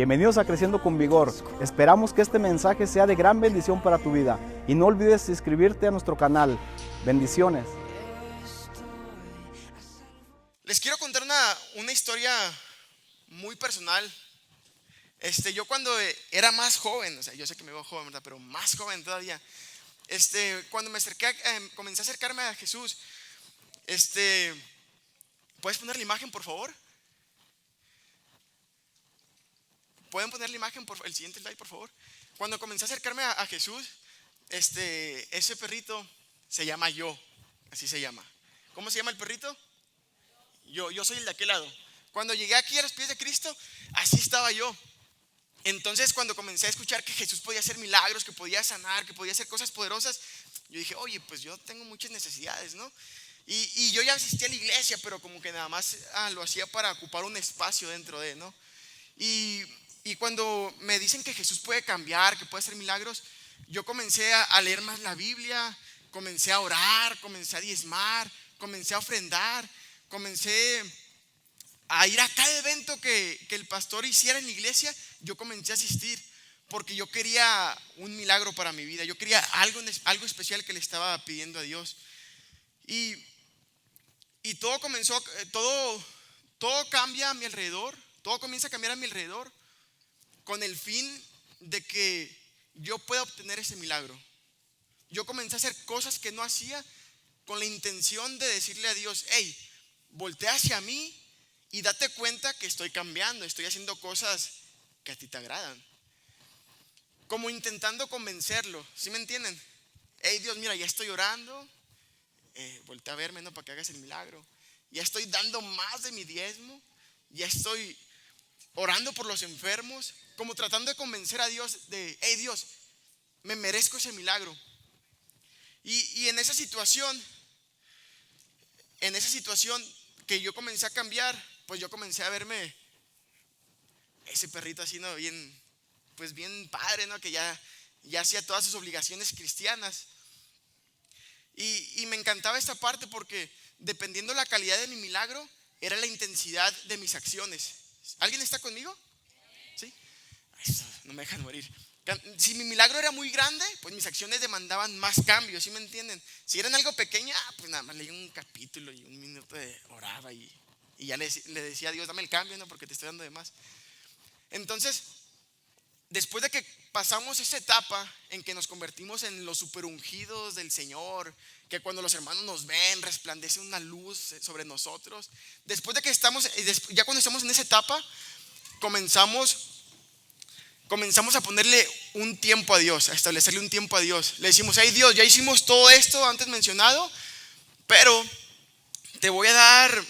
Bienvenidos a Creciendo con Vigor. Esperamos que este mensaje sea de gran bendición para tu vida. Y no olvides inscribirte a nuestro canal. Bendiciones. Les quiero contar una historia muy personal. Yo cuando era más joven, o sea, yo sé que me veo joven, ¿verdad? Pero más joven todavía. Cuando comencé a acercarme a Jesús, ¿puedes poner la imagen, por favor? ¿Pueden poner la imagen, el siguiente slide, por favor? Cuando comencé a acercarme a Jesús, ese perrito se llama Yo, así se llama. ¿Cómo se llama el perrito? Yo soy el de aquel lado. Cuando llegué aquí a los pies de Cristo, así estaba yo. Entonces, cuando comencé a escuchar que Jesús podía hacer milagros, que podía sanar, que podía hacer cosas poderosas, yo dije, oye, pues yo tengo muchas necesidades, ¿no? Y yo ya asistía a la iglesia, pero como que nada más lo hacía para ocupar un espacio dentro de, ¿no? Y cuando me dicen que Jesús puede cambiar, que puede hacer milagros, yo comencé a leer más la Biblia, comencé a orar, comencé a diezmar, comencé a ofrendar, comencé a ir a cada evento que el pastor hiciera en la iglesia. Yo comencé a asistir porque yo quería un milagro para mi vida. Yo quería algo especial que le estaba pidiendo a Dios. Y todo comenzó, todo cambia a mi alrededor, todo comienza a cambiar a mi alrededor con el fin de que yo pueda obtener ese milagro. Yo comencé a hacer cosas que no hacía con la intención de decirle a Dios, hey, voltea hacia mí y date cuenta que estoy cambiando, estoy haciendo cosas que a ti te agradan. Como intentando convencerlo, ¿sí me entienden? Hey Dios, mira, ya estoy orando, voltea a verme, ¿no? Para que hagas el milagro. Ya estoy dando más de mi diezmo, ya estoy orando por los enfermos, como tratando de convencer a Dios de, hey Dios, me merezco ese milagro. Y en esa situación que yo comencé a cambiar, pues yo comencé a verme ese perrito así, ¿no? Bien, pues bien padre, ¿no? Que ya hacía todas sus obligaciones cristianas. Y me encantaba esta parte porque dependiendo la calidad de mi milagro, era la intensidad de mis acciones. ¿Alguien está conmigo? ¿Sí? Eso, no me dejan morir. Si mi milagro era muy grande, pues mis acciones demandaban más cambios, ¿sí me entienden? Si eran algo pequeño, pues nada más leía un capítulo y un minuto oraba y ya le decía a Dios, dame el cambio, ¿no? Porque te estoy dando de más. Entonces, después de que pasamos esa etapa en que nos convertimos en los superungidos del Señor, que cuando los hermanos nos ven resplandece una luz sobre nosotros, después de que ya cuando estamos en esa etapa, comenzamos a ponerle un tiempo a Dios, a establecerle un tiempo a Dios. Le decimos, hey Dios, ya hicimos todo esto antes mencionado, pero te voy a dar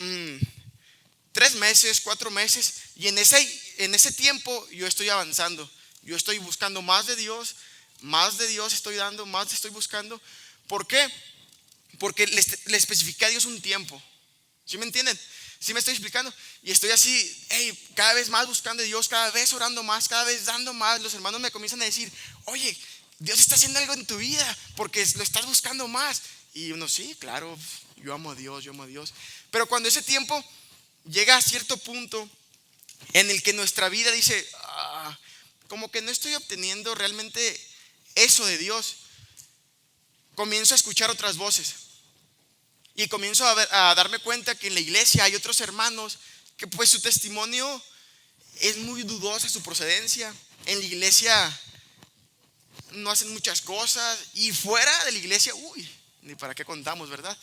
3 meses, 4 meses, y en ese tiempo yo estoy avanzando. Yo estoy buscando más de Dios estoy dando, más estoy buscando. ¿Por qué? Porque le especifiqué a Dios un tiempo. ¿Sí me entienden? ¿Sí me estoy explicando? Y estoy así, hey, cada vez más buscando a Dios, cada vez orando más, cada vez dando más. Los hermanos me comienzan a decir, oye, Dios está haciendo algo en tu vida porque lo estás buscando más. Y uno, sí, claro, yo amo a Dios. Pero cuando ese tiempo llega a cierto punto en el que nuestra vida dice, como que no estoy obteniendo realmente eso de Dios, comienzo a escuchar otras voces. Y comienzo a darme cuenta que en la iglesia hay otros hermanos que pues su testimonio es muy dudosa, su procedencia. En la iglesia no hacen muchas cosas y fuera de la iglesia, ni para qué contamos, ¿verdad?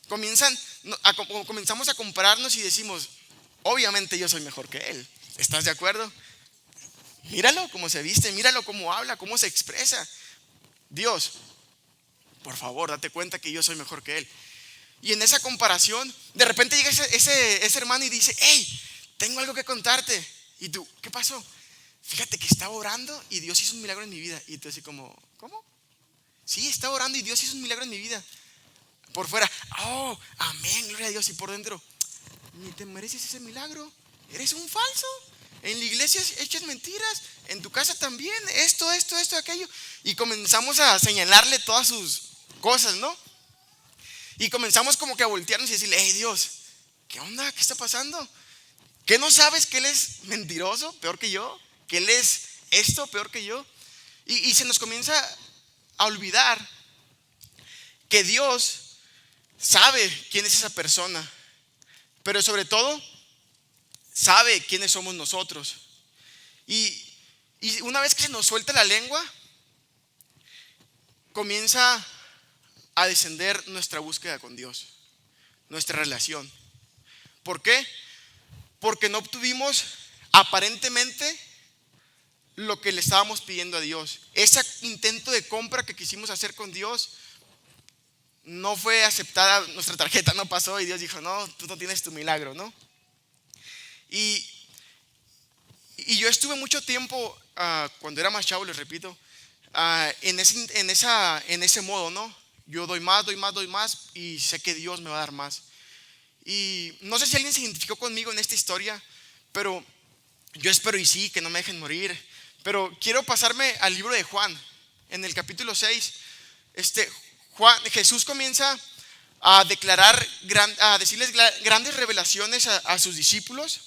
Comenzamos a compararnos y decimos, obviamente yo soy mejor que él. ¿Estás de acuerdo? Míralo cómo se viste, míralo cómo habla, cómo se expresa. Dios, por favor, date cuenta que yo soy mejor que él. Y en esa comparación, de repente llega ese hermano y dice, hey, tengo algo que contarte. Y tú, ¿qué pasó? Fíjate que estaba orando y Dios hizo un milagro en mi vida. Y tú así como, ¿cómo? Sí, estaba orando y Dios hizo un milagro en mi vida. Por fuera, oh, amén, gloria a Dios. Y por dentro, ni te mereces ese milagro. Eres un falso. En la iglesia echas mentiras. En tu casa también. Esto, aquello. Y comenzamos a señalarle todas sus cosas, ¿no? Y comenzamos como que a voltearnos y decirle, hey Dios, ¿qué onda? ¿Qué está pasando? ¿Qué no sabes que él es mentiroso? Peor que yo. que Él es esto peor que yo. Y se nos comienza a olvidar que Dios sabe quién es esa persona, pero sobre todo sabe quiénes somos nosotros. Y una vez que se nos suelta la lengua, comienza a descender nuestra búsqueda con Dios, nuestra relación. ¿Por qué? Porque no obtuvimos aparentemente lo que le estábamos pidiendo a Dios. Ese intento de compra que quisimos hacer con Dios no fue aceptada, nuestra tarjeta no pasó y Dios dijo, no, tú no tienes tu milagro, ¿no? Y yo estuve mucho tiempo, cuando era más chavo, les repito, en ese modo, ¿no? Yo doy más y sé que Dios me va a dar más. Y no sé si alguien se identificó conmigo en esta historia, pero yo espero y sí, que no me dejen morir. Pero quiero pasarme al libro de Juan, en el capítulo 6. Jesús comienza a declarar, a decirles grandes revelaciones a sus discípulos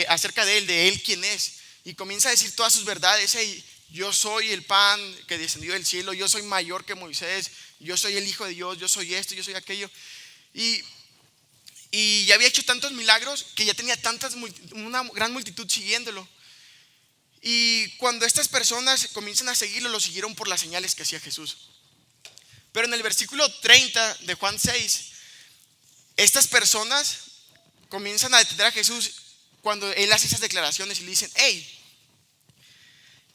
acerca de él, quién es. Y comienza a decir todas sus verdades. Hey, yo soy el pan que descendió del cielo, yo soy mayor que Moisés, yo soy el Hijo de Dios, yo soy esto, yo soy aquello. Y ya había hecho tantos milagros que ya tenía una gran multitud siguiéndolo. Y cuando estas personas comienzan a seguirlo, lo siguieron por las señales que hacía Jesús. Pero en el versículo 30 de Juan 6, estas personas comienzan a detener a Jesús cuando Él hace esas declaraciones y le dicen, hey,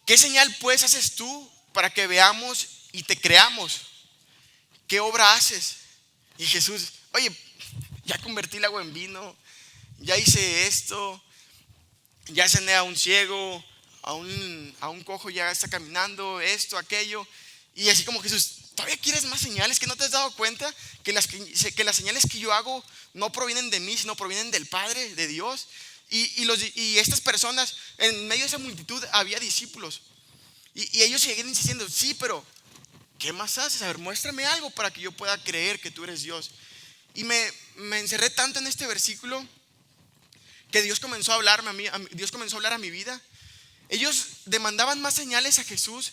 ¿qué señal pues haces tú para que veamos y te creamos? ¿Qué obra haces? Y Jesús, oye, ya convertí el agua en vino, ya hice esto, ya sané a un ciego, a un cojo ya está caminando, esto, aquello. Y así como Jesús, ¿todavía quieres más señales? ¿Que no te has dado cuenta que las señales que yo hago no provienen de mí, sino provienen del Padre, de Dios? Y estas personas, en medio de esa multitud había discípulos. Y ellos seguían insistiendo, sí, pero ¿qué más haces? A ver, muéstrame algo para que yo pueda creer que tú eres Dios. Y me encerré tanto en este versículo que Dios comenzó a hablarme a mí, Dios comenzó a hablar a mi vida. Ellos demandaban más señales a Jesús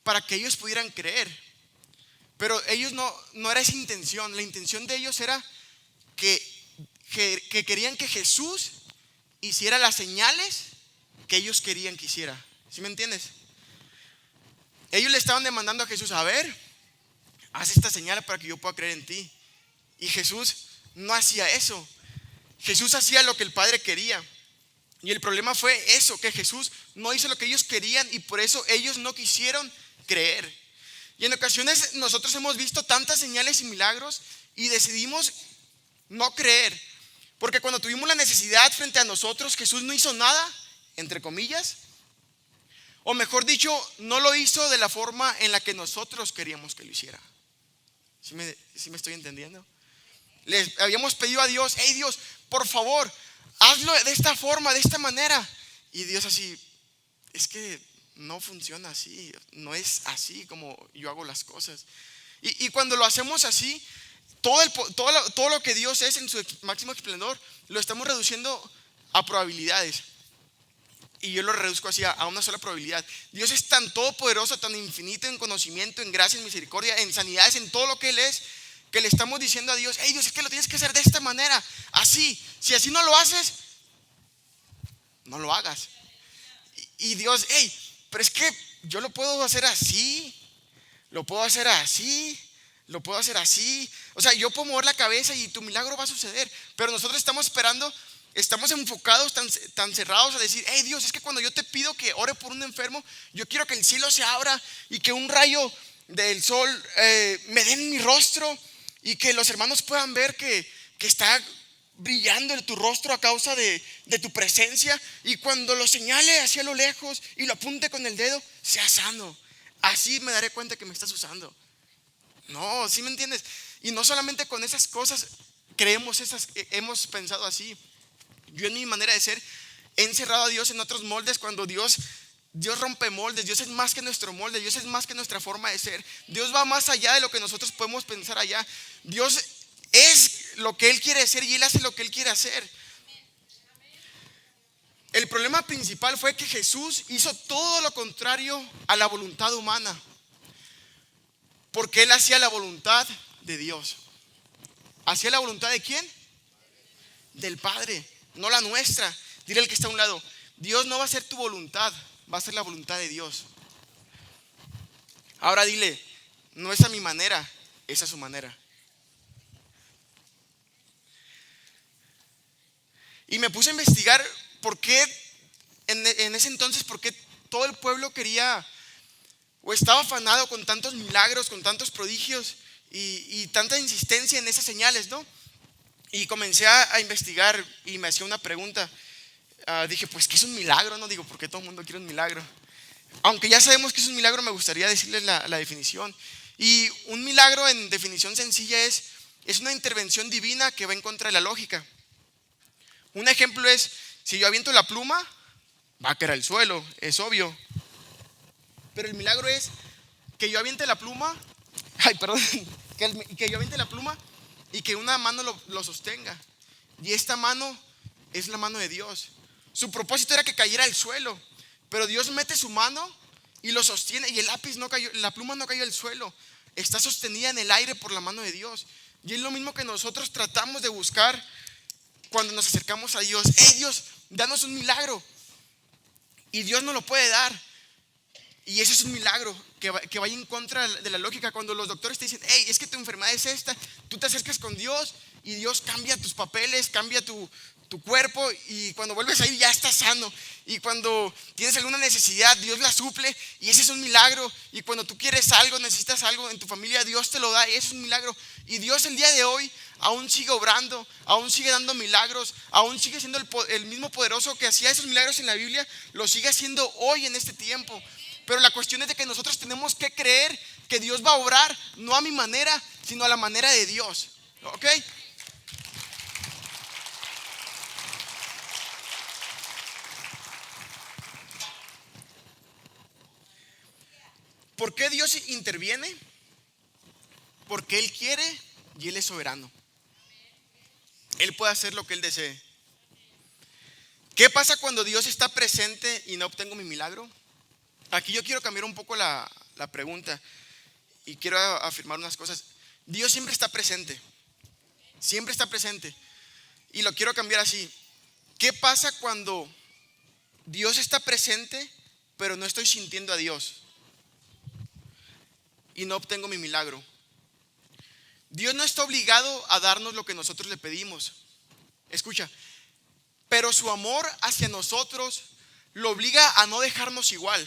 para que ellos pudieran creer. Pero ellos no era esa intención. La intención de ellos era que querían que Jesús hiciera las señales que ellos querían que hiciera. ¿Sí me entiendes? Ellos le estaban demandando a Jesús, a ver, haz esta señal para que yo pueda creer en ti. Y Jesús no hacía eso. Jesús hacía lo que el Padre quería. Y el problema fue eso, que Jesús no hizo lo que ellos querían y por eso ellos no quisieron creer. Y en ocasiones nosotros hemos visto tantas señales y milagros y decidimos no creer. Porque cuando tuvimos la necesidad frente a nosotros, Jesús no hizo nada, entre comillas. O mejor dicho, no lo hizo de la forma en la que nosotros queríamos que lo hiciera. ¿Sí me estoy entendiendo? Les habíamos pedido a Dios, hey Dios, por favor, hazlo de esta forma, de esta manera. Y Dios así, es que no funciona así, no es así como yo hago las cosas. Y cuando lo hacemos así, todo lo que Dios es en su máximo esplendor, lo estamos reduciendo a probabilidades. Y yo lo reduzco así a una sola probabilidad. Dios es tan todopoderoso, tan infinito en conocimiento, en gracia, en misericordia, en sanidades, en todo lo que Él es, que le estamos diciendo a Dios, hey Dios, es que lo tienes que hacer de esta manera, así. Si así no lo haces, no lo hagas. Y Dios, hey, pero es que yo lo puedo hacer así, lo puedo hacer así, lo puedo hacer así. O sea, yo puedo mover la cabeza y tu milagro va a suceder. Pero nosotros estamos esperando, estamos enfocados tan cerrados a decir, hey Dios, es que cuando yo te pido que ore por un enfermo, yo quiero que el cielo se abra y que un rayo del sol me dé en mi rostro y que los hermanos puedan ver que está brillando en tu rostro a causa de tu presencia, y cuando lo señale hacia lo lejos y lo apunte con el dedo, sea sano. Así me daré cuenta que me estás usando. No, ¿sí me entiendes? Y no solamente con esas cosas hemos pensado así. Yo en mi manera de ser he encerrado a Dios en otros moldes cuando Dios rompe moldes. Dios es más que nuestro molde, Dios es más que nuestra forma de ser. Dios va más allá de lo que nosotros podemos pensar allá. Dios es lo que Él quiere ser y Él hace lo que Él quiere hacer. El problema principal fue que Jesús hizo todo lo contrario a la voluntad humana, porque Él hacía la voluntad de Dios. ¿Hacía la voluntad de quién? Del Padre, no la nuestra. Dile al que está a un lado: Dios no va a hacer tu voluntad, va a ser la voluntad de Dios. Ahora dile: no es a mi manera, es a su manera. Y me puse a investigar por qué en ese entonces, por qué todo el pueblo quería o estaba afanado con tantos milagros, con tantos prodigios y tanta insistencia en esas señales, ¿no? Y comencé a investigar y me hacía una pregunta. Dije, pues, ¿qué es un milagro? No digo, ¿por qué todo el mundo quiere un milagro? Aunque ya sabemos que es un milagro, me gustaría decirles la definición. Y un milagro, en definición sencilla, es una intervención divina que va en contra de la lógica. Un ejemplo es: si yo aviento la pluma, va a caer al suelo, es obvio. Pero el milagro es que yo aviente la pluma, que yo aviente la pluma y que una mano lo sostenga. Y esta mano es la mano de Dios. Su propósito era que cayera al suelo, pero Dios mete su mano y lo sostiene, y el lápiz no cayó, la pluma no cayó al suelo, está sostenida en el aire por la mano de Dios. Y es lo mismo que nosotros tratamos de buscar cuando nos acercamos a Dios. Dios, danos un milagro. Y Dios no lo puede dar. Y ese es un milagro que vaya en contra de la lógica. Cuando los doctores te dicen: hey, es que tu enfermedad es esta, tú te acercas con Dios y Dios cambia tus papeles, cambia tu cuerpo, y cuando vuelves a ir ya estás sano. Y cuando tienes alguna necesidad, Dios la suple, y ese es un milagro. Y cuando tú quieres algo, necesitas algo en tu familia, Dios te lo da, y ese es un milagro. Y Dios el día de hoy aún sigue obrando, aún sigue dando milagros, aún sigue siendo el mismo poderoso que hacía esos milagros en la Biblia, lo sigue haciendo hoy en este tiempo. Pero la cuestión es de que nosotros tenemos que creer que Dios va a obrar, no a mi manera, sino a la manera de Dios. ¿Ok? ¿Por qué Dios interviene? Porque Él quiere y Él es soberano. Él puede hacer lo que Él desee. ¿Qué pasa cuando Dios está presente y no obtengo mi milagro? Aquí yo quiero cambiar un poco la pregunta y quiero afirmar unas cosas. Dios siempre está presente. Siempre está presente. Y lo quiero cambiar así. ¿Qué pasa cuando Dios está presente, pero no estoy sintiendo a Dios y no obtengo mi milagro? Dios no está obligado a darnos lo que nosotros le pedimos. Escucha, pero su amor hacia nosotros lo obliga a no dejarnos igual.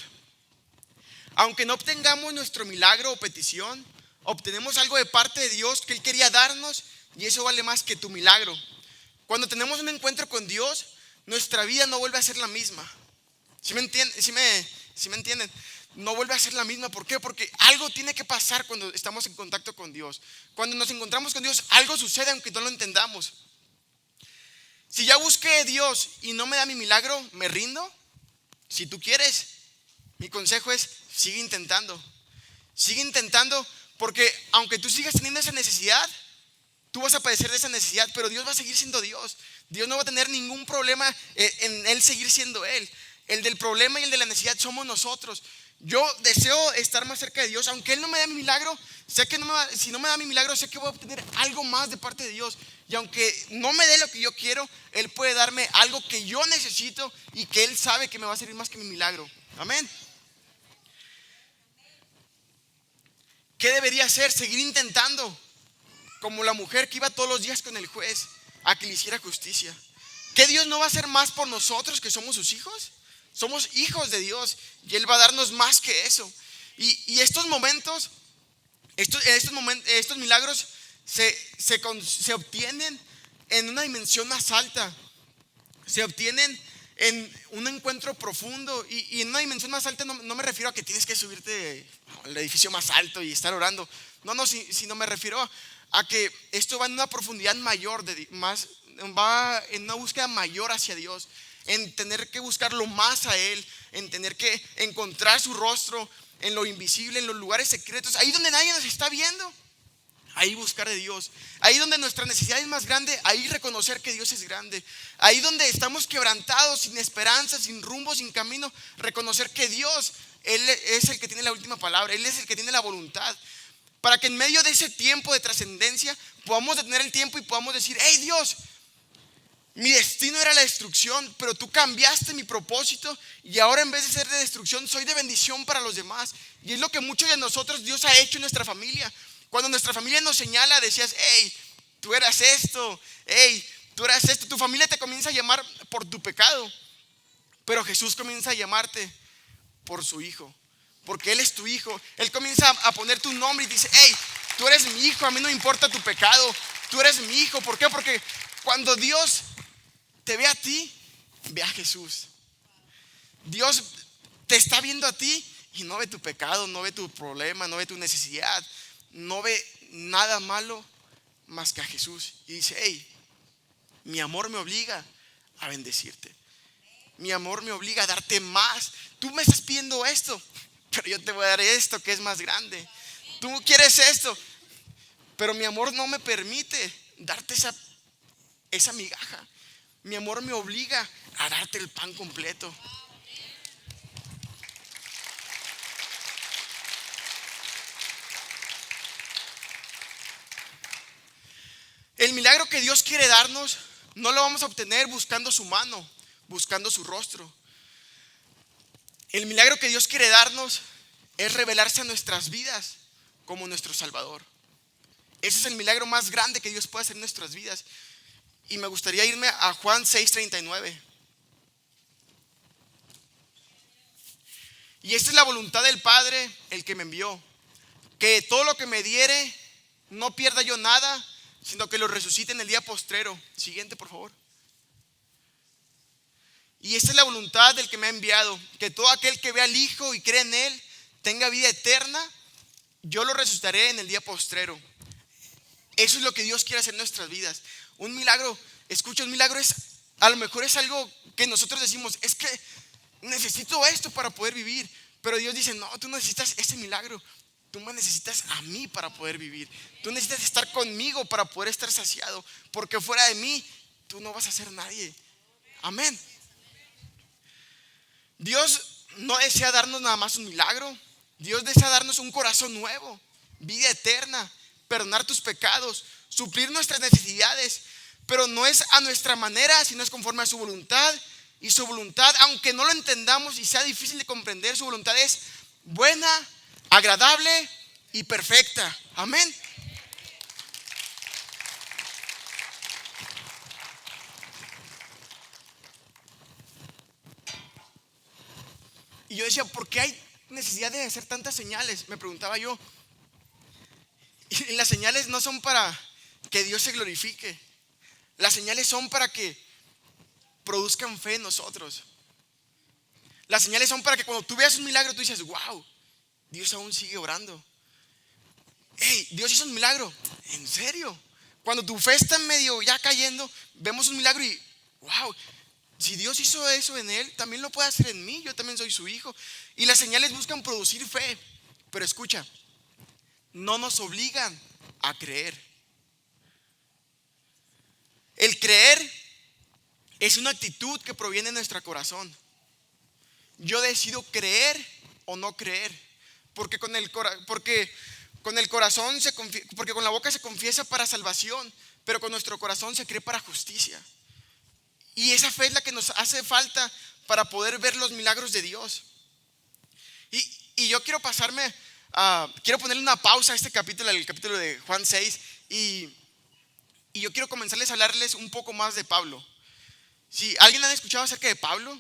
Aunque no obtengamos nuestro milagro o petición, obtenemos algo de parte de Dios que Él quería darnos, y eso vale más que tu milagro. Cuando tenemos un encuentro con Dios, nuestra vida no vuelve a ser la misma. ¿Sí me entienden? No vuelve a ser la misma. ¿Por qué? Porque algo tiene que pasar cuando estamos en contacto con Dios. Cuando nos encontramos con Dios, algo sucede aunque no lo entendamos. Si ya busqué a Dios y no me da mi milagro, ¿me rindo? Si tú quieres, mi consejo es: sigue intentando. Sigue intentando, porque aunque tú sigas teniendo esa necesidad, tú vas a padecer de esa necesidad, pero Dios va a seguir siendo Dios. Dios no va a tener ningún problema en Él seguir siendo Él. El del problema y el de la necesidad somos nosotros. Yo deseo estar más cerca de Dios, aunque Él no me dé mi milagro. Sé que si no me da mi milagro, sé que voy a obtener algo más de parte de Dios. Y aunque no me dé lo que yo quiero, Él puede darme algo que yo necesito y que Él sabe que me va a servir más que mi milagro. Amén. ¿Qué debería hacer? Seguir intentando, como la mujer que iba todos los días con el juez a que le hiciera justicia. ¿Qué Dios no va a hacer más por nosotros que somos sus hijos? Somos hijos de Dios y Él va a darnos más que eso. Y estos momentos, estos milagros se obtienen en una dimensión más alta. Se obtienen en un encuentro profundo. Y en una dimensión más alta no me refiero a que tienes que subirte al edificio más alto y estar orando. No, sino me refiero a que esto va en una profundidad mayor, va en una búsqueda mayor hacia Dios, en tener que buscarlo más a Él, en tener que encontrar su rostro en lo invisible, en los lugares secretos, ahí donde nadie nos está viendo. ahí buscar de Dios. Ahí donde nuestra necesidad es más grande, ahí reconocer que Dios es grande. Ahí donde estamos quebrantados, sin esperanza, sin rumbo, sin camino, reconocer que Dios, Él es el que tiene la última palabra, Él es el que tiene la voluntad. Para que en medio de ese tiempo de trascendencia podamos detener el tiempo y podamos decir: hey Dios, mi destino era la destrucción, pero tú cambiaste mi propósito y ahora en vez de ser de destrucción soy de bendición para los demás. Y es lo que muchos de nosotros Dios ha hecho en nuestra familia. Cuando nuestra familia nos señala, decías: hey, tú eras esto, hey, tú eras esto. Tu familia te comienza a llamar por tu pecado, pero Jesús comienza a llamarte por su hijo, porque Él es tu hijo. Él comienza a poner tu nombre y dice: hey, tú eres mi hijo, a mí no me importa tu pecado, tú eres mi hijo. ¿Por qué? Porque cuando Dios te ve a ti, ve a Jesús. Dios te está viendo a ti y no ve tu pecado, no ve tu problema, no ve tu necesidad, no ve nada malo más que a Jesús. Y dice: hey, mi amor me obliga a bendecirte. Mi amor me obliga a darte más. Tú me estás pidiendo esto, pero yo te voy a dar esto que es más grande. Tú quieres esto, pero mi amor no me permite darte esa migaja. Mi amor me obliga a darte el pan completo. El milagro que Dios quiere darnos no lo vamos a obtener buscando su mano, buscando su rostro. El milagro que Dios quiere darnos es revelarse a nuestras vidas como nuestro Salvador. Ese es el milagro más grande que Dios puede hacer en nuestras vidas. Y me gustaría irme a Juan 6:39. Y esta es la voluntad del Padre, el que me envió, que todo lo que me diere no pierda yo nada, sino que lo resucite en el día postrero. Siguiente, por favor. Y esta es la voluntad del que me ha enviado, que todo aquel que vea al Hijo y cree en Él tenga vida eterna. Yo lo resucitaré en el día postrero. Eso es lo que Dios quiere hacer en nuestras vidas. Un milagro, escucha, un milagro es, a lo mejor es algo que nosotros decimos: es que necesito esto para poder vivir. Pero Dios dice: no, tú no necesitas ese milagro, tú me necesitas a mí para poder vivir. Tú necesitas estar conmigo para poder estar saciado, porque fuera de mí tú no vas a ser nadie. Amén. Dios no desea darnos nada más un milagro. Dios desea darnos un corazón nuevo, vida eterna, perdonar tus pecados, suplir nuestras necesidades, pero no es a nuestra manera, sino es conforme a su voluntad. Y su voluntad, aunque no lo entendamos y sea difícil de comprender, su voluntad es buena, agradable y perfecta. Amén. Y yo decía: ¿por qué hay necesidad de hacer tantas señales? Me preguntaba yo. Y las señales no son para que Dios se glorifique. Las señales son para que produzcan fe en nosotros. Las señales son para que cuando tú veas un milagro tú dices: wow, Dios aún sigue orando. Hey, Dios hizo un milagro. ¿En serio? Cuando tu fe está medio ya cayendo, vemos un milagro y wow, si Dios hizo eso en él, también lo puede hacer en mí. Yo también soy su hijo. Y las señales buscan producir fe. Pero escucha, no nos obligan a creer. El creer es una actitud que proviene de nuestro corazón. Yo decido creer o no creer, porque con el corazón porque con la boca se confiesa para salvación, pero con nuestro corazón se cree para justicia. Y esa fe es la que nos hace falta para poder ver los milagros de Dios. Y yo quiero quiero ponerle una pausa a este capítulo, el capítulo de Juan 6, y yo quiero comenzarles a hablarles un poco más de Pablo. Si alguien han escuchado acerca de Pablo,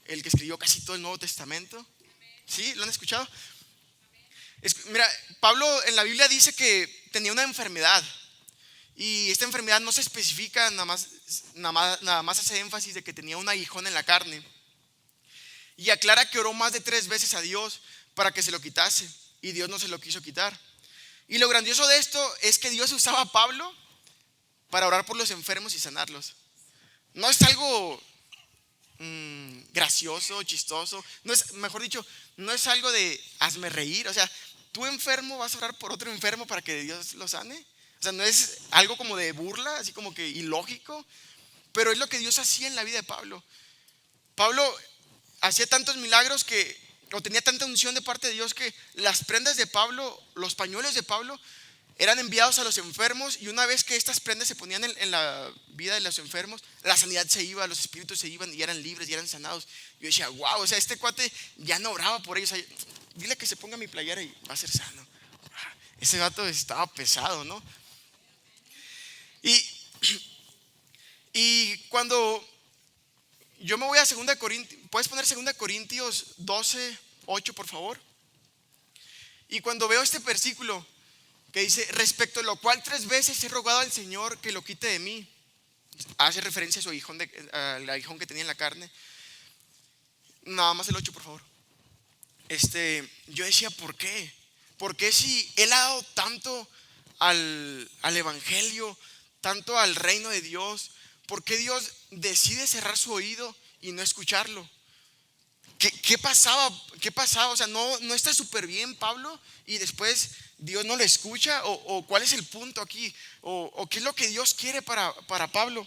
el que escribió casi todo el Nuevo Testamento, ¿sí? ¿Lo han escuchado? Mira, Pablo en la Biblia dice que tenía una enfermedad, y esta enfermedad no se especifica, nada más hace énfasis de que tenía un aguijón en la carne, y aclara que oró más de 3 veces a Dios para que se lo quitase, y Dios no se lo quiso quitar. Y lo grandioso de esto es que Dios usaba a Pablo para orar por los enfermos y sanarlos. No es algo gracioso, chistoso, no es, mejor dicho, no es algo de hazme reír. O sea, tú enfermo vas a orar por otro enfermo para que Dios lo sane. sea, no es algo como de burla, así como que ilógico, pero es lo que Dios hacía en la vida de Pablo. Pablo hacía tantos milagros o tenía tanta unción de parte de Dios, que las prendas de Pablo, los pañuelos de Pablo, eran enviados a los enfermos, y una vez que estas prendas se ponían en la vida de los enfermos, la sanidad se iba, los espíritus se iban y eran libres y eran sanados. Yo decía, wow, o sea, este cuate ya no oraba por ellos. O sea, dile que se ponga mi playera y va a ser sano. Ese gato estaba pesado, ¿no? Y cuando yo me voy a 2 Corintios, ¿puedes poner 2 Corintios 12, 8, por favor? Y cuando veo este versículo que dice, respecto a lo cual 3 veces he rogado al Señor que lo quite de mí, hace referencia a su aguijón, al aguijón que tenía en la carne. Nada más el 8, por favor. Yo decía, ¿por qué? ¿Por qué si Él ha dado tanto al evangelio, tanto al reino de Dios? ¿Por qué Dios decide cerrar su oído y no escucharlo? ¿Qué pasaba? ¿Qué pasaba? O sea, no está súper bien Pablo y después Dios no le escucha, o cuál es el punto aquí, o qué es lo que Dios quiere para Pablo.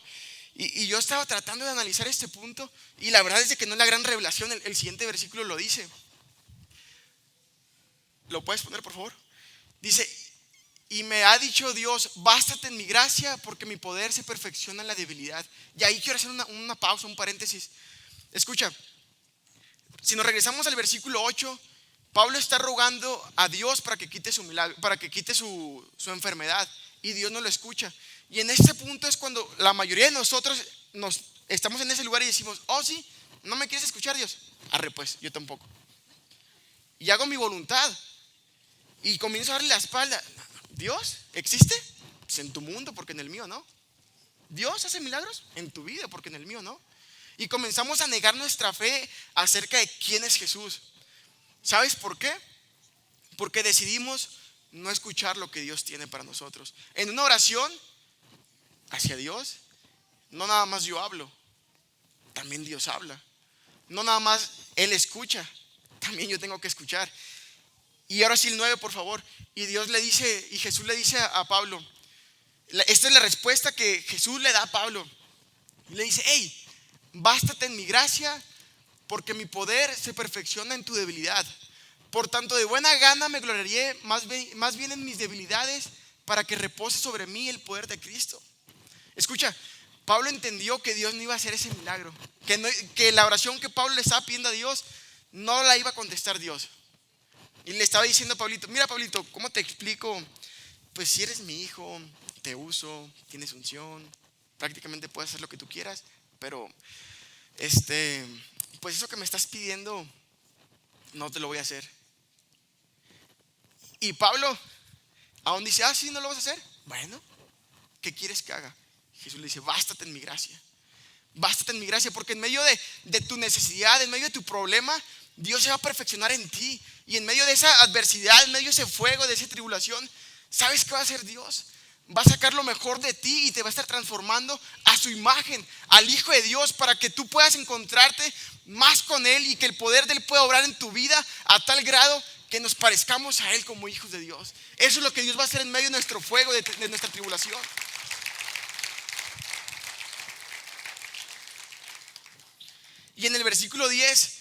Y yo estaba tratando de analizar este punto, y la verdad es que no es la gran revelación. El siguiente versículo lo dice. ¿Lo puedes poner, por favor? Dice, y me ha dicho Dios, bástate en mi gracia, porque mi poder se perfecciona en la debilidad. Y ahí quiero hacer una pausa, un paréntesis. Escucha, si nos regresamos al versículo 8, Pablo está rogando a Dios para que quite su milagro, para que quite su enfermedad, y Dios no lo escucha. Y en este punto es cuando la mayoría de nosotros estamos en ese lugar y decimos, oh sí, ¿no me quieres escuchar, Dios? Arre pues, yo tampoco. Y hago mi voluntad y comienzo a darle la espalda. ¿Dios existe? Pues en tu mundo, porque en el mío no. ¿Dios hace milagros? En tu vida, porque en el mío no. Y comenzamos a negar nuestra fe acerca de quién es Jesús. ¿Sabes por qué? Porque decidimos no escuchar lo que Dios tiene para nosotros. En una oración hacia Dios, no nada más yo hablo, también Dios habla. No nada más Él escucha, también yo tengo que escuchar. Y ahora sí el 9, por favor. Y Dios le dice, y Jesús le dice a Pablo, esta es la respuesta que Jesús le da a Pablo. Le dice, hey, bástate en mi gracia, porque mi poder se perfecciona en tu debilidad. Por tanto, de buena gana me gloriaré más bien en mis debilidades, para que repose sobre mí el poder de Cristo. Escucha, Pablo entendió que Dios no iba a hacer ese milagro, que la oración que Pablo le estaba pidiendo a Dios no la iba a contestar Dios. Y le estaba diciendo a Pablito, mira Pablito, ¿cómo te explico? Pues si eres mi hijo, te uso, tienes unción, prácticamente puedes hacer lo que tú quieras, pero pues eso que me estás pidiendo no te lo voy a hacer. Y Pablo aún dice, sí, no lo vas a hacer. Bueno, ¿qué quieres que haga? Jesús le dice, bástate en mi gracia. Bástate en mi gracia, porque en medio de tu necesidad, en medio de tu problema, Dios se va a perfeccionar en ti. Y en medio de esa adversidad, en medio de ese fuego, de esa tribulación, ¿sabes qué va a hacer Dios? Va a sacar lo mejor de ti y te va a estar transformando a su imagen, al Hijo de Dios, para que tú puedas encontrarte más con Él y que el poder de Él pueda obrar en tu vida a tal grado que nos parezcamos a Él como hijos de Dios. Eso es lo que Dios va a hacer en medio de nuestro fuego, de nuestra tribulación. Y en el versículo 10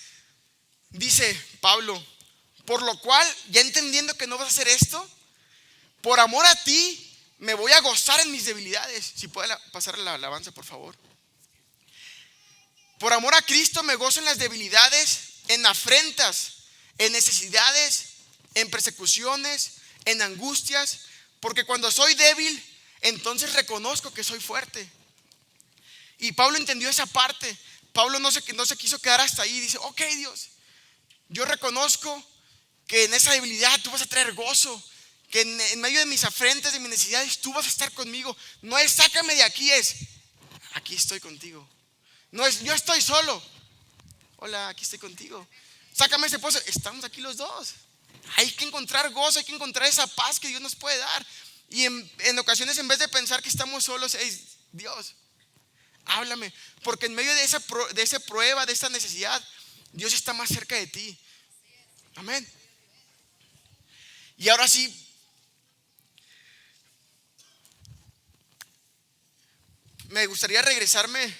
dice Pablo, por lo cual, ya entendiendo que no vas a hacer esto, por amor a ti me voy a gozar en mis debilidades. Si puede pasar la alabanza, por favor. Por amor a Cristo me gozo en las debilidades, en afrentas, en necesidades, en persecuciones, en angustias, porque cuando soy débil, entonces reconozco que soy fuerte. Y Pablo entendió esa parte. Pablo no se quiso quedar hasta ahí. Dice, ok Dios, yo reconozco que en esa debilidad tú vas a traer gozo, que en medio de mis afrentas, de mis necesidades, tú vas a estar conmigo. No es sácame de aquí, es aquí estoy contigo. No es yo estoy solo, hola, aquí estoy contigo. Sácame ese pozo, estamos aquí los dos. Hay que encontrar gozo, hay que encontrar esa paz que Dios nos puede dar. Y en ocasiones, en vez de pensar que estamos solos, Dios, háblame, porque en medio de esa prueba, de esta necesidad, Dios está más cerca de ti. Amén. Y ahora sí, me gustaría regresarme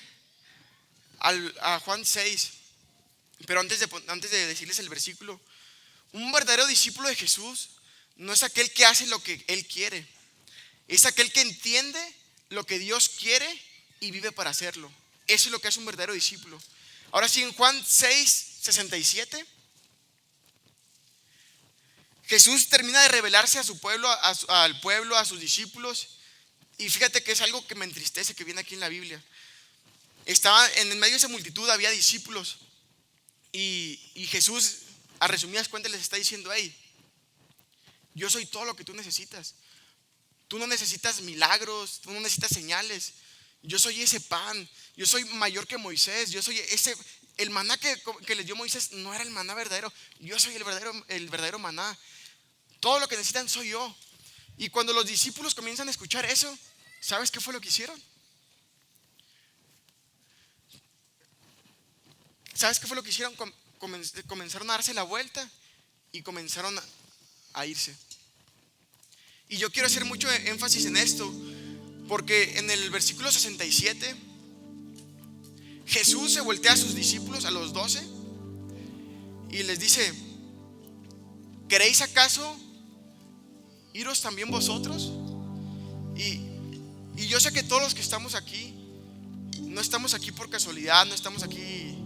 a Juan 6, pero antes de decirles el versículo, un verdadero discípulo de Jesús no es aquel que hace lo que Él quiere, es aquel que entiende lo que Dios quiere y vive para hacerlo. Eso es lo que es un verdadero discípulo. Ahora sí, en Juan 6:67, Jesús termina de revelarse a su pueblo, al pueblo, a sus discípulos. Y fíjate que es algo que me entristece, que viene aquí en la Biblia. Estaba en medio de esa multitud, había discípulos. Y Jesús, a resumidas cuentas, les está diciendo: hey, yo soy todo lo que tú necesitas. Tú no necesitas milagros, tú no necesitas señales. Yo soy ese pan, yo soy mayor que Moisés. Yo soy el maná que les dio Moisés no era el maná verdadero. Yo soy el verdadero maná. Todo lo que necesitan soy yo. Y cuando los discípulos comienzan a escuchar eso, ¿sabes qué fue lo que hicieron? ¿Sabes qué fue lo que hicieron? Comenzaron a darse la vuelta y comenzaron a irse. Y yo quiero hacer mucho énfasis en esto, porque en el versículo 67 Jesús se voltea a sus discípulos, a los 12, y les dice: ¿queréis acaso iros también vosotros? Y yo sé que todos los que estamos aquí no estamos aquí por casualidad, no estamos aquí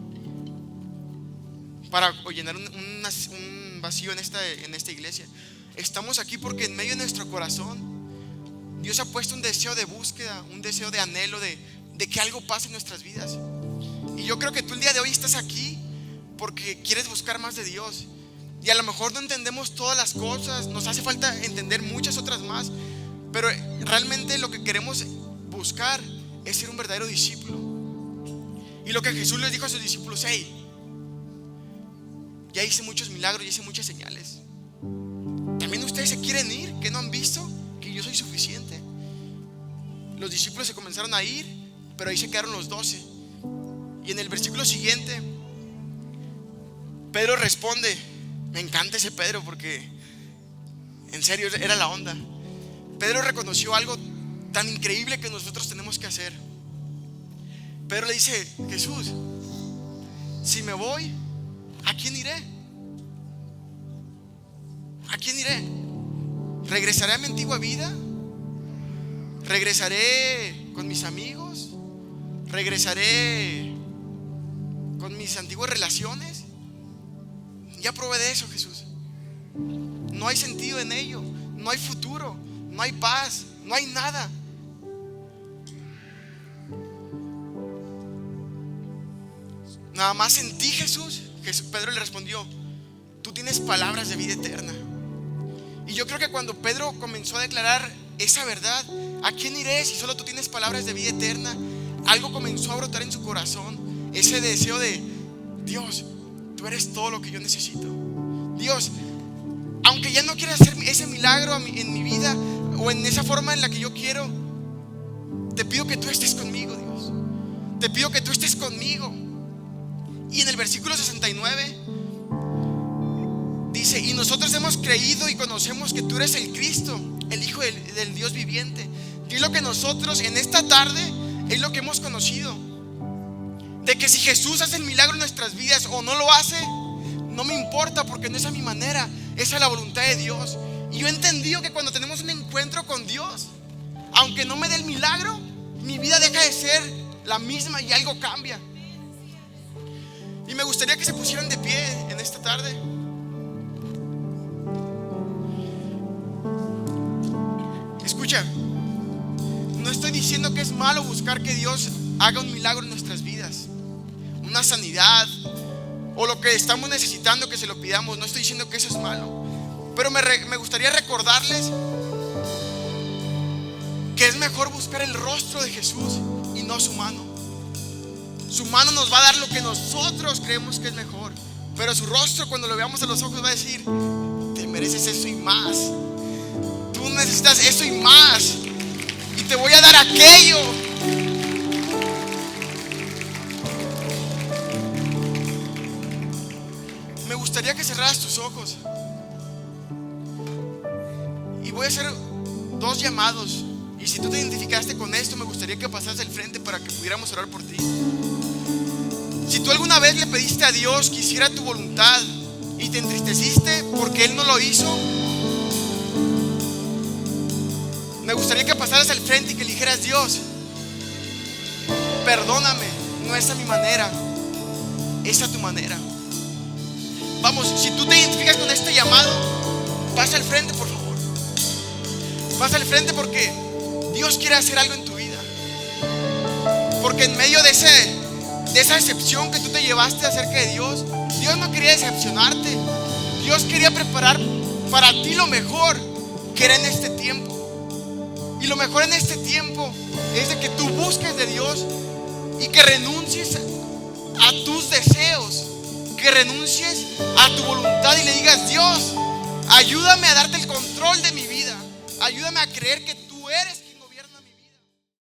para llenar un vacío en esta iglesia. Estamos aquí porque en medio de nuestro corazón Dios ha puesto un deseo de búsqueda, un deseo de anhelo de que algo pase en nuestras vidas. Y yo creo que tú el día de hoy estás aquí porque quieres buscar más de Dios. Y a lo mejor no entendemos todas las cosas, nos hace falta entender muchas otras más, pero realmente lo que queremos buscar es ser un verdadero discípulo. Y lo que Jesús les dijo a sus discípulos: hey, ya hice muchos milagros, ya hice muchas señales. ¿También ustedes se quieren ir? ¿Que no han visto que yo soy suficiente? Los discípulos se comenzaron a ir, pero ahí se quedaron los 12. Y en el versículo siguiente Pedro responde. Me encanta ese Pedro porque en serio era la onda. Pedro reconoció algo tan increíble que nosotros tenemos que hacer. Pedro le dice: Jesús, si me voy, ¿a quién iré? ¿A quién iré? ¿Regresaré a mi antigua vida? ¿Regresaré con mis amigos? ¿Regresaré con mis antiguas relaciones? Ya probé de eso, Jesús. No hay sentido en ello, no hay futuro, no hay paz, no hay nada. Nada más en ti, Jesús. Pedro le respondió: tú tienes palabras de vida eterna. Y yo creo que cuando Pedro comenzó a declarar esa verdad, ¿a quién iré si solo tú tienes palabras de vida eterna? Algo comenzó a brotar en su corazón, ese deseo de: Dios, tú eres todo lo que yo necesito. Dios, aunque ya no quieras hacer ese milagro en mi vida o en esa forma en la que yo quiero, te pido que tú estés conmigo, Dios. Te pido que tú estés conmigo. Y en el versículo 69 dice: y nosotros hemos creído y conocemos que tú eres el Cristo, el Hijo del Dios viviente. Y es lo que nosotros en esta tarde es lo que hemos conocido, de que si Jesús hace el milagro en nuestras vidas o no lo hace, no me importa, porque no es a mi manera, es a la voluntad de Dios. Y yo he entendido que cuando tenemos un encuentro con Dios, aunque no me dé el milagro, mi vida deja de ser la misma y algo cambia. Y me gustaría que se pusieran de pie en esta tarde. Escucha, no estoy diciendo que es malo buscar que Dios haga un milagro en nuestras vidas, una sanidad o lo que estamos necesitando, que se lo pidamos. No estoy diciendo que eso es malo, pero me gustaría recordarles que es mejor buscar el rostro de Jesús y no su mano. Su mano nos va a dar lo que nosotros creemos que es mejor, pero su rostro, cuando lo veamos a los ojos, va a decir: te mereces eso y más. Tú necesitas eso y más, y te voy a dar aquello. Me gustaría que cerraras tus ojos, y voy a hacer 2 llamados, Y si tú te identificaste con esto, me gustaría que pasaras al frente para que pudiéramos orar por ti. Si tú alguna vez le pediste a Dios que hiciera tu voluntad y te entristeciste porque Él no lo hizo, me gustaría que pasaras al frente y que le dijeras: Dios, perdóname, no es a mi manera, es a tu manera. Vamos, si tú te identificas con este llamado, pasa al frente, por favor. Pasa al frente porque Dios quiere hacer algo en tu vida. Porque en medio de esa decepción que tú te llevaste acerca de Dios, Dios no quería decepcionarte. Dios quería preparar para ti lo mejor que era en este tiempo. Y lo mejor en este tiempo es de que tú busques de Dios y que renuncies a tus deseos, que renuncies a tu voluntad y le digas: Dios, ayúdame a darte el control de mi vida, ayúdame a creer que tú eres